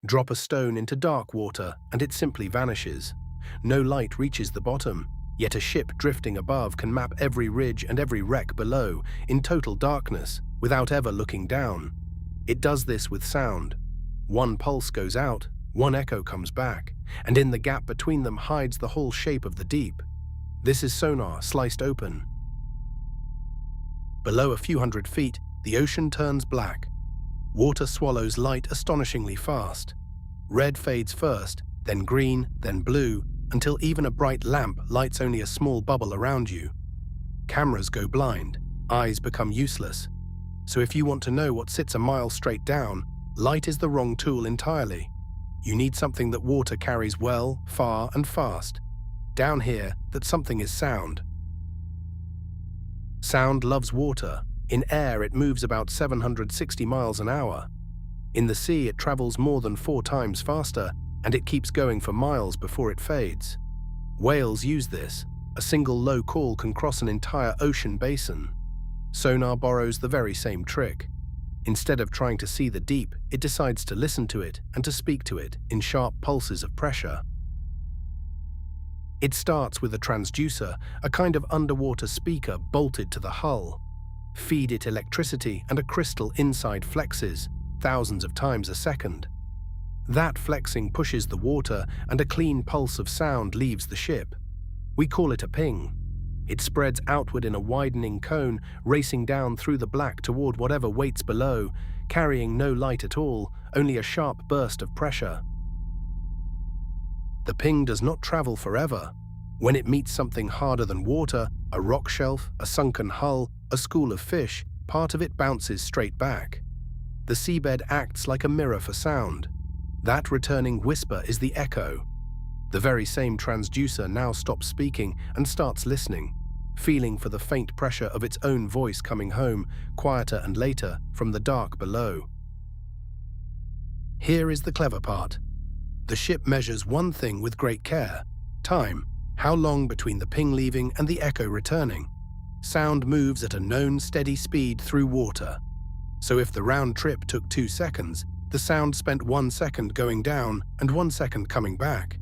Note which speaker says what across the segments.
Speaker 1: Drop a stone into dark water and it simply vanishes. No light reaches the bottom, yet a ship drifting above can map every ridge and every wreck below in total darkness without ever looking down. It does this with sound. One pulse goes out, one echo comes back, and in the gap between them hides the whole shape of the deep. This is sonar sliced open. Below a few hundred feet, the ocean turns black. Water swallows light astonishingly fast. Red fades first, then green, then blue, until even a bright lamp lights only a small bubble around you. Cameras go blind, eyes become useless. So if you want to know what sits a mile straight down, light is the wrong tool entirely. You need something that water carries well, far, and fast. Down here, that something is sound. Sound loves water. In air, it moves about 760 miles an hour. In the sea, it travels more than 4 times faster, and it keeps going for miles before it fades. Whales use this. A single low call can cross an entire ocean basin. Sonar borrows the very same trick. Instead of trying to see the deep, it decides to listen to it and to speak to it in sharp pulses of pressure. It starts with a transducer, a kind of underwater speaker bolted to the hull. Feed it electricity and a crystal inside flexes, thousands of times a second. That flexing pushes the water and a clean pulse of sound leaves the ship. We call it a ping. It spreads outward in a widening cone, racing down through the black toward whatever waits below, carrying no light at all, only a sharp burst of pressure. The ping does not travel forever. When it meets something harder than water, a rock shelf, a sunken hull, a school of fish, part of it bounces straight back. The seabed acts like a mirror for sound. That returning whisper is the echo. The very same transducer now stops speaking and starts listening, feeling for the faint pressure of its own voice coming home, quieter and later, from the dark below. Here is the clever part. The ship measures one thing with great care: time, how long between the ping leaving and the echo returning. Sound moves at a known steady speed through water. So if the round trip took 2 seconds, the sound spent 1 second going down and 1 second coming back.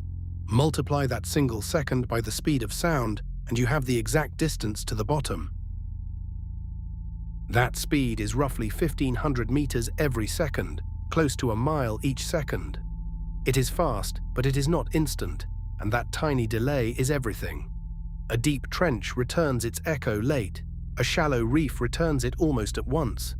Speaker 1: Multiply that single second by the speed of sound, and you have the exact distance to the bottom. That speed is roughly 1,500 meters every second, close to a mile each second. It is fast, but it is not instant, and that tiny delay is everything. A deep trench returns its echo late. A shallow reef returns it almost at once.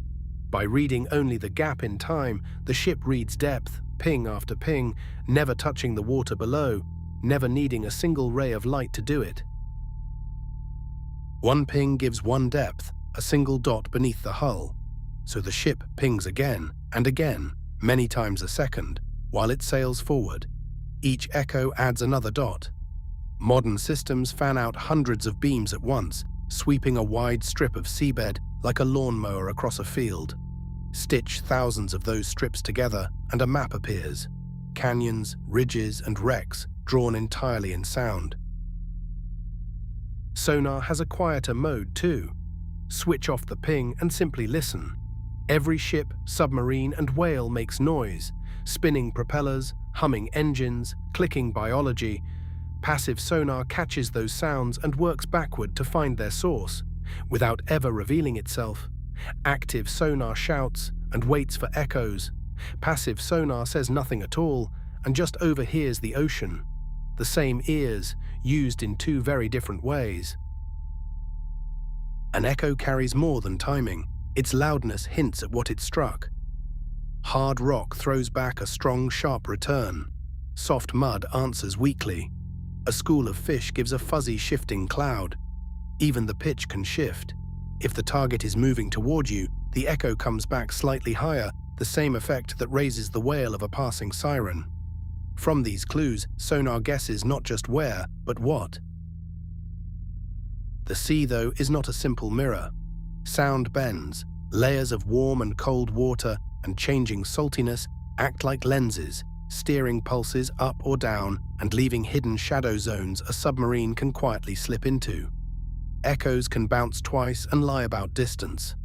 Speaker 1: By reading only the gap in time, the ship reads depth, ping after ping, never touching the water below, never needing a single ray of light to do it. One ping gives one depth, a single dot beneath the hull. So the ship pings again and again, many times a second, while it sails forward. Each echo adds another dot. Modern systems fan out hundreds of beams at once, sweeping a wide strip of seabed like a lawnmower across a field. Stitch thousands of those strips together and a map appears. Canyons, ridges, and wrecks drawn entirely in sound. Sonar has a quieter mode too. Switch off the ping and simply listen. Every ship, submarine, and whale makes noise, spinning propellers, humming engines, clicking biology. Passive sonar catches those sounds and works backward to find their source, without ever revealing itself. Active sonar shouts and waits for echoes. Passive sonar says nothing at all and just overhears the ocean. The same ears, used in 2 very different ways. An echo carries more than timing. Its loudness hints at what it struck. Hard rock throws back a strong, sharp return. Soft mud answers weakly. A school of fish gives a fuzzy, shifting cloud. Even the pitch can shift. If the target is moving toward you, the echo comes back slightly higher, the same effect that raises the wail of a passing siren. From these clues, sonar guesses not just where, but what. The sea, though, is not a simple mirror. Sound bends. Layers of warm and cold water and changing saltiness act like lenses, steering pulses up or down and leaving hidden shadow zones a submarine can quietly slip into. Echoes can bounce twice and lie about distance.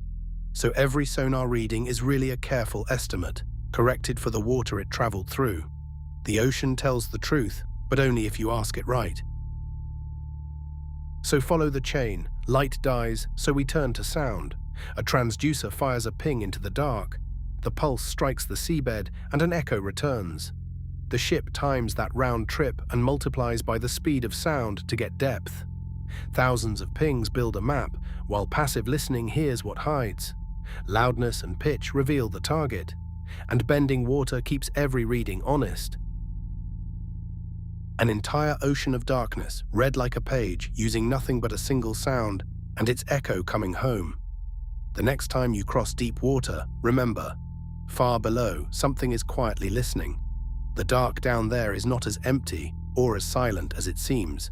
Speaker 1: So every sonar reading is really a careful estimate. corrected for the water it traveled through. The ocean tells the truth, but only if you ask it right. So follow the chain. Light dies, so we turn to sound. A transducer fires a ping into the dark. The pulse strikes the seabed, and an echo returns. The ship times that round trip and multiplies by the speed of sound to get depth. Thousands of pings build a map, while passive listening hears what hides. Loudness and pitch reveal the target, and bending water keeps every reading honest. An entire ocean of darkness, read like a page, using nothing but a single sound, and its echo coming home. The next time you cross deep water, remember, far below, something is quietly listening. The dark down there is not as empty or as silent as it seems.